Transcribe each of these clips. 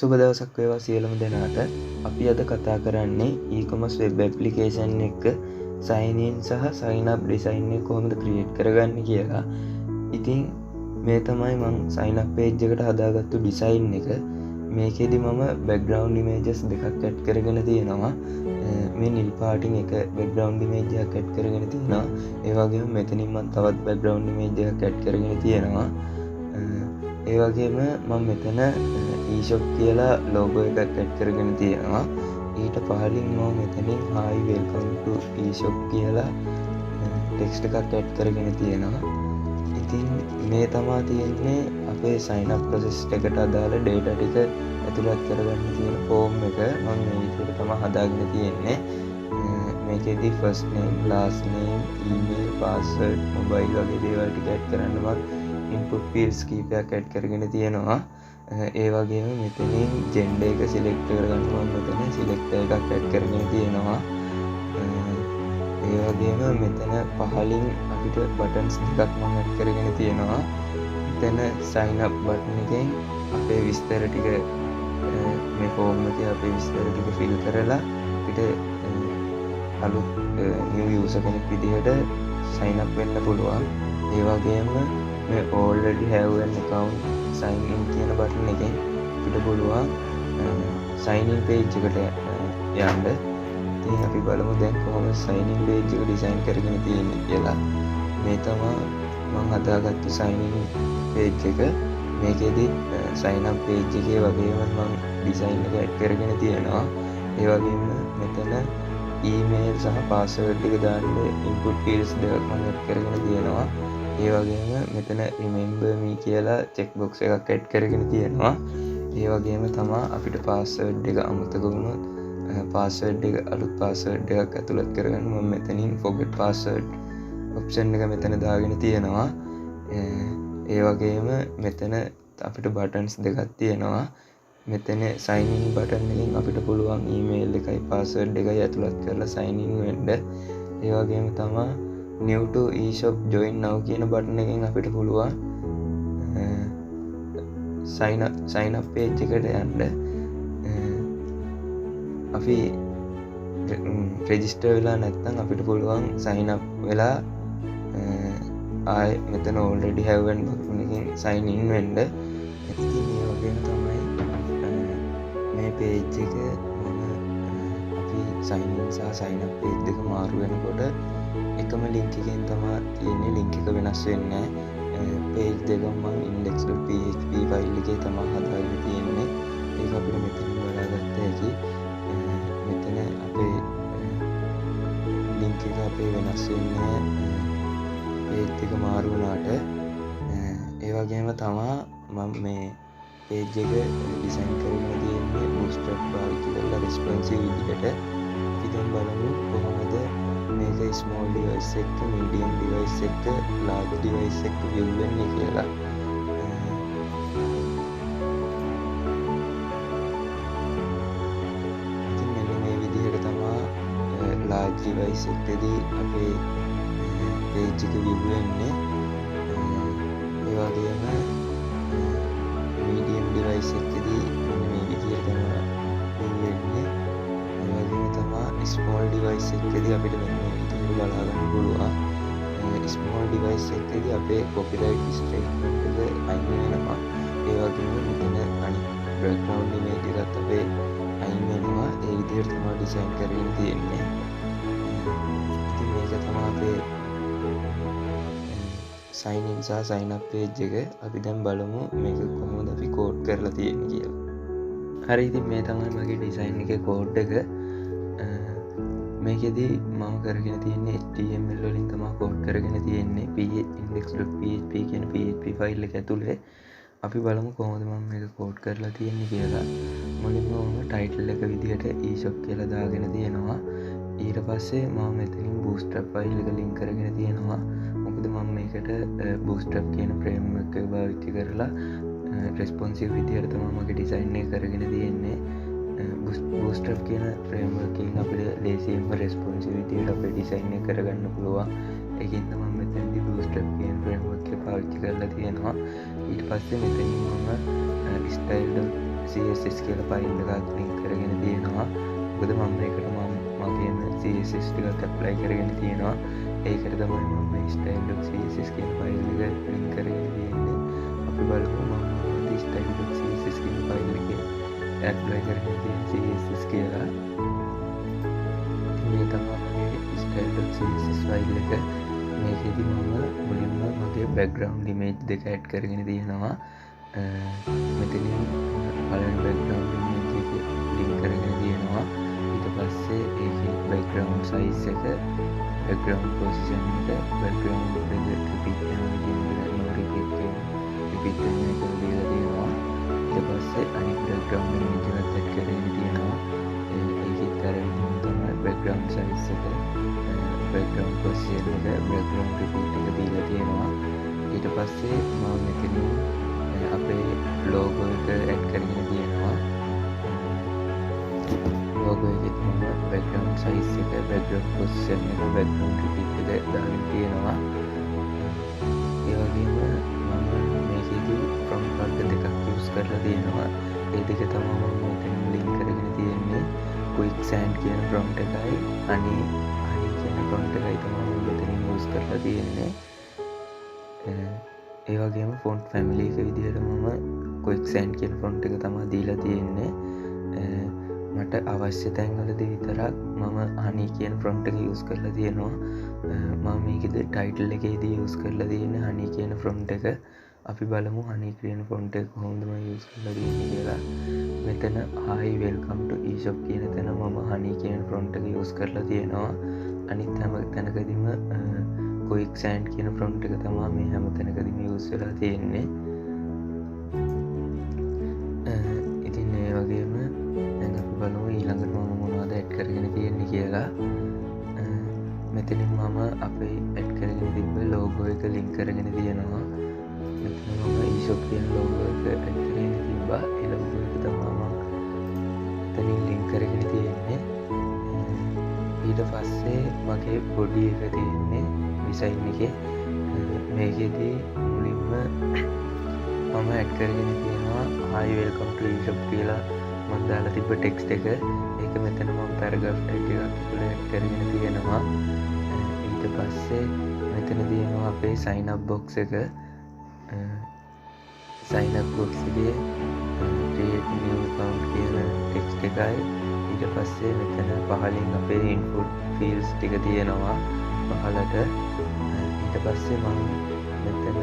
සුබ දවසක් වේවා සියලුම දෙනාට. අපි අද කතා කරන්නේ e-commerce web application එක sign in සහ sign up design එක කොහොමද create කරගන්නේ කියලා. ඉතින් මේ තමයි මම sign up page එකට හදාගත්තු design එක. මේකෙදි මම background images දෙකක් add කරගෙන තියෙනවා. මේ නිල් පාටින් එක background image එකක් add කරගෙන තියෙනවා. ඒ වගේම මෙතනින් මම තවත් background image එකක් add කරගෙන තියෙනවා. ඒ වගේම මම මෙතන e-shop කියලා logo එකක් add කරගෙන තියෙනවා. ඊට පහළින් මම මෙතනින් hi welcome to e-shop කියලා text එකක් add කරගෙන තියෙනවා. ඉතින් මේ තමයි තියෙන්නේ අපේ sign up process එකට අදාළ data ටික ඇතුළත් කරගන්න තියෙන form එක. මම මේ විදිහට තමයි හදාගෙන තියෙන්නේ. මේකෙදි first name, last name, email, password, mobile වගේ දේවල් ටික add කරන්න මම input fields කීපයක් add කරගෙන තියෙනවා. ඒ වගේම මෙතනින් gender එක select කරගන්න මම මෙතන select එකක් add කරගෙන තියෙනවා. ඒ වගේම මෙතන පහලින් අපිට buttons දෙකක් මම add කරගෙන තියෙනවා. මෙතන sign up button එකෙන් අපේ විස්තර ටික මේ form එකේ අපේ විස්තර ටික fill කරලා අපිට අලුත් new user කෙනෙක් විදිහට sign up වෙන්න පුළුවන්. ඒ වගේම මේ already have an account sign in කියන බටන් එකෙන් අපිට පුළුවන් sign in page එකට යන්න. ඉතින් අපි බලමු දැන් කොහොමද sign in page එක design කරගෙන තියෙන්නේ කියලා. මේ තමයි මම හදාගත්තු sign in page එක. මේකෙදි sign up page එකේ වගේම මම design එක add කරගෙන තියෙනවා. ඒ වගේම මෙතන email සහ password එක දාන්න input fields දෙකක් මම add කරගෙන තියෙනවා. ඒ වගේම මෙතන remember me කියලා check box එකක් add කරගෙන තියෙනවා. ඒ වගේම තමයි අපිට password එක අමතක වුණොත් password එක අලුත් password එකක් ඇතුළත් කරගන්න මම මෙතනින් forget password option එක මෙතන දාගෙන තියෙනවා. ඒ වගේම මෙතන අපිට buttons දෙකක් තියෙනවා. මෙතන sign in button එකෙන් අපිට පුළුවන් email එකයි password එකයි ඇතුළත් කරලා sign in වෙන්න. ඒ වගේම තමයි new to e-shop join now කියන බටන් එකෙන් අපිට පුළුවන් sign up page එකට යන්න. අපි register වෙලා නැත්නම් අපිට පුළුවන් sign up වෙලා ආයෙ මෙතන already have one බටන් එකෙන් sign in වෙන්න. ඉතින් මේ වගේම තමයි මේ page එක අපි sign in සහ sign up page දෙක මාරු වෙනකොට එකම link එකෙන් තමයි තියෙන්නේ. link එක වෙනස් වෙන්නේ නැහැ. page දෙකම මම index.php file එකේ තමයි හදාගෙන තියෙන්නේ. ඒක අපිට මෙතනින් බලාගත්ත හැකි. මෙතන අපේ link එක අපේ වෙනස් වෙන්නේ page එක මාරු වුණාට. ඒ වගේම තමයි මම මේ page එක design කරගෙන තියෙන්නේ bootstrap පාවිච්චි කරලා responsive විදිහට. අපි දැන් බලමු කොහොමද මේක small device එක, medium device එක, large device එක view වෙන්නේ කියලා. ඉතින් මෙන්න මේ විදිහට තමයි large device එකේදී අපේ page එක view වෙන්නේ. ඒ වගේම medium device එකේදී මෙන්න මේ විදිහට තමයි view වෙන්නේ. ඒ වගේම තමයි small device එකේදී අපිට මෙන්න මේ විදිහට බලා ගන්න පුළුවන්. small device එකේදී අපේ copyright strike එක අයින් වෙනවා. ඒ වගේම මෙතන අනිත් background image එකත් අපේ අයින් වෙනවා. ඒ විදිහට තමයි design කරගෙන තියෙන්නේ. ඉතින් මේක තමයි අපේ sign in සහ sign up page එක. අපි දැන් බලමු මේක කොහොමද අපි code කරලා තියෙන්නේ කියලා. හරි, ඉතින් මේ තමයි මගේ design එකේ code එක. මේකෙදි මම කරගෙන තියෙන්නේ HTML වලින් තමයි code කරගෙන තියෙන්නේ. index.php කියන PHP ෆයිල් එක ඇතුලේ. අපි බලමු කොහොමද මම මේක code කරලා තියෙන්නේ කියලා. මුලින්ම මම title එක විදිහට e-shop කියලා දාගෙන තියෙනවා. ඊට පස්සේ මම මෙතනින් bootstrap ෆයිල් එක link කරගෙන තියෙනවා. මොකද මම මේකට bootstrap කියන framework එක පාවිච්චි කරලා responsive විදිහට තමයි මගේ design එක කරගෙන තියෙන්නේ. bootstrap කියන framework එකෙන් අපිට ලේසියෙන්ම responsive විදිහට අපේ design එක කරගන්න පුළුවන්. ඒකෙන් තමයි මෙතනදී bootstrap කියන framework එක පාවිච්චි කරලා තියෙනවා. ඊට පස්සේ මෙතනින් මම css කියලා ෆයිල් එකක් ලින්ක් කරගෙන තියෙනවා. මොකද මම මේකට මගේම css ටිකක් ඇප්ලයි කරගෙන තියෙනවා. ඒකට තමයි මම මේ style.css කියන ෆයිල් එක ලින්ක් කරගෙන තියෙන්නේ. අපි බලමු මම style.css කියන ෆයිල් එකේ ඇප්ලයි කරගෙන තියෙන css කියලා. මේ තමයි මගේ style.css ෆයිල් එක. මේකෙදි මම මුලින්ම මගේ background image දෙක add කරගෙන තියෙනවා. මෙතනින් පළවෙනි background image එක link කරගෙන තියෙනවා. ඊට පස්සේ ඒකේ background size එක, background position එක, background එක repeat වෙනවා කියන එක no repeat වෙන එක දීලා තියෙනවා. ඊට පස්සේ අනිත් background image එකත් add කරගෙන තියෙනවා. ඒකේ තරම් තමයි background size එක, background position එක, background repeat එක දීලා තියෙනවා. ඊට පස්සේ මම මෙතනින් අපේ logo එක add කරගෙන තියෙනවා. logo එකේ මම background size එක, background position එක, background repeat එක දාගෙන තියෙනවා. ඒ වගේම මම මේකේදී prompt වර්ග දෙකක් use කරලා තියෙනවා. ඒ දෙක තමයි මම මෙතන link කරගෙන තියෙන්නේ. quicksand කියන prompt එකයි honey කියන prompt එකයි තමයි මම මෙතනින් use කරලා තියෙන්නේ. ඒ වගේම font family එක විදිහට මම quicksand කියන font එක තමයි දීලා තියෙන්නේ. මට අවශ්‍ය තැන්වලදී විතරක් මම honey කියන font එක use කරලා තියෙනවා. මම මේකෙදි title එකේදී use කරලා තියෙන්නේ honey කියන font එක. අපි බලමු honey කියන font එක කොහොමද මම use කරලා තියෙන්නේ කියලා. මෙතන hi welcome to eShop කියන තැන මම honey කියන font එක use කරලා තියෙනවා. අනිත් හැම තැනකදීම quicksand කියන font එක තමයි මේ හැම තැනකදීම use වෙලා තියෙන්නේ. ඉතින් ඒ වගේම දැන් අපි බලමු ඊළඟට මම මොනවද add කරගෙන තියෙන්නේ කියලා. මෙතනින් මම අපේ add කරගෙන තිබ්බ logo එක link කරගෙන තියෙනවා. මෙතන මම eShop කියන logo එක add කරගෙන තිබ්බා. ඒ logo එක තමයි මම එතනින් link කරගෙන තියෙන්නේ. ඊට පස්සේ මගේ body එක තියෙන්නේ design එකේ. මේකෙදී මුලින්ම මම add කරගෙන තියෙනවා hi welcome to eShop කියලා මම දාලා තිබ්බ text එක. ඒක මෙතන මම paragraph tag එකක් ඇතුළේ add කරගෙන තියෙනවා. ඊට පස්සේ මෙතන තියෙනවා අපේ sign up box එක. sign up box එකේ create new account කියන text එකයි. ඊට පස්සේ මෙතන පහලින් අපේ input fields ටික තියෙනවා පහලට. ඊට පස්සේ මම මෙතන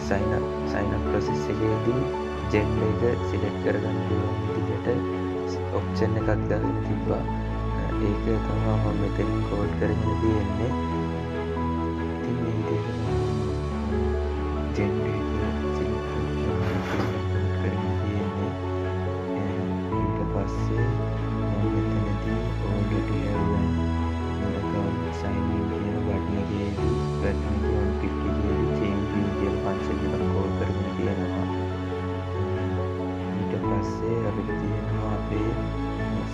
sign up process එකේදී gender එක select කරගන්න පුළුවන් විදිහට option එකක් දාගෙන තිබ්බා. ඒක තමයි මම මෙතනින් code කරගෙන තියෙන්නේ. ඉතින් මේ විදිහට gender එක select කරගෙන තියෙන්නේ. ඊට පස්සේ මම මෙතනදී already have an account sign in කියන button එකේදී button එක on click එකේදී change view කියන function එක call කරගෙන තියෙනවා. ඊට පස්සේ අපිට තියෙනවා අපේ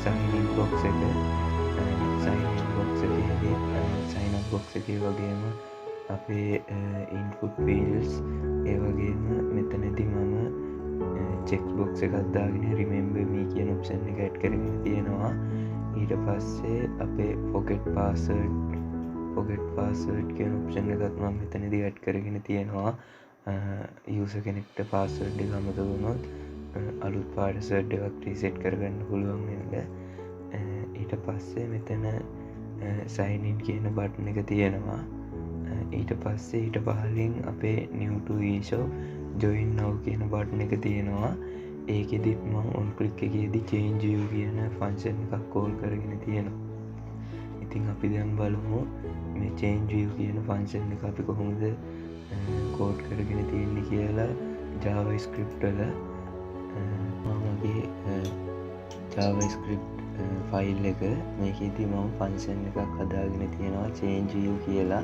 sign in box එක. sign in box එකේදී sign up box එකේ වගේම අපේ input fields ඒ වගේම මෙතනදී මම check box එකක් දාගෙන remember me කියන option එක add කරගෙන තියෙනවා. ඊට පස්සේ අපේ forget password කියන option එකත් මම මෙතනදී add කරගෙන තියෙනවා. user කෙනෙක්ට password එක අමතක වුණොත් අලුත් password එකක් reset කරගන්න පුළුවන් වෙන්න. ඊට පස්සේ මෙතන sign in කියන button එක තියෙනවා. ඊට පස්සේ ඊට පහලින් අපේ new to eShop join now කියන button එක තියෙනවා. ඒකෙදිත් මම on click එකේදී change view කියන function එකක් call කරගෙන තියෙනවා. ඉතින් අපි දැන් බලමු මේ change view කියන function එක අපි කොහොමද code කරගෙන තියෙන්නේ කියලා JavaScript වල. මමගේ JavaScript ෆයිල් එක මේකෙදී මම function එකක් හදාගෙන තියෙනවා change view කියලා.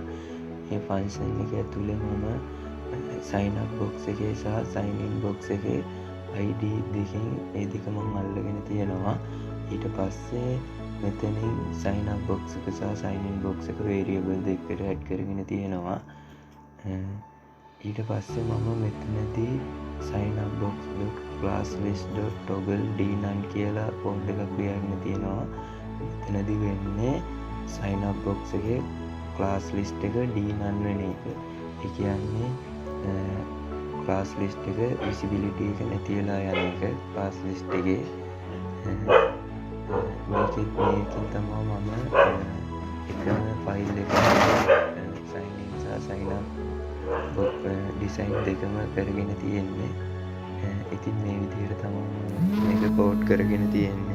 මේ function එක ඇතුලේ මම sign up box එකේ සහ sign in box එකේ ID දෙකෙන් ඒ දෙක මම අල්ලගෙන තියෙනවා. ඊට පස්සේ මෙතනින් sign up box එක සහ sign in box එක variable දෙකකට add කරගෙන තියෙනවා. ඊට පස්සේ මම මෙතනදී sign up box classlist.toggle d9 කියලා කෝඩ් එකක් ලියන්න තියෙනවා. එතනදී වෙන්නේ sign up box එකේ class list එක d9 වෙන එක. ඒ කියන්නේ class list එක visibility එක නැති වෙලා යන එක class list එකේ. මේකෙන් තමයි මම එකම ෆයිල් එක sign in සහ sign up design දෙකම කරගෙන තියෙන්නේ. ඉතින් මේ විදිහට තමයි මේක කෝඩ් කරගෙන තියෙන්නේ.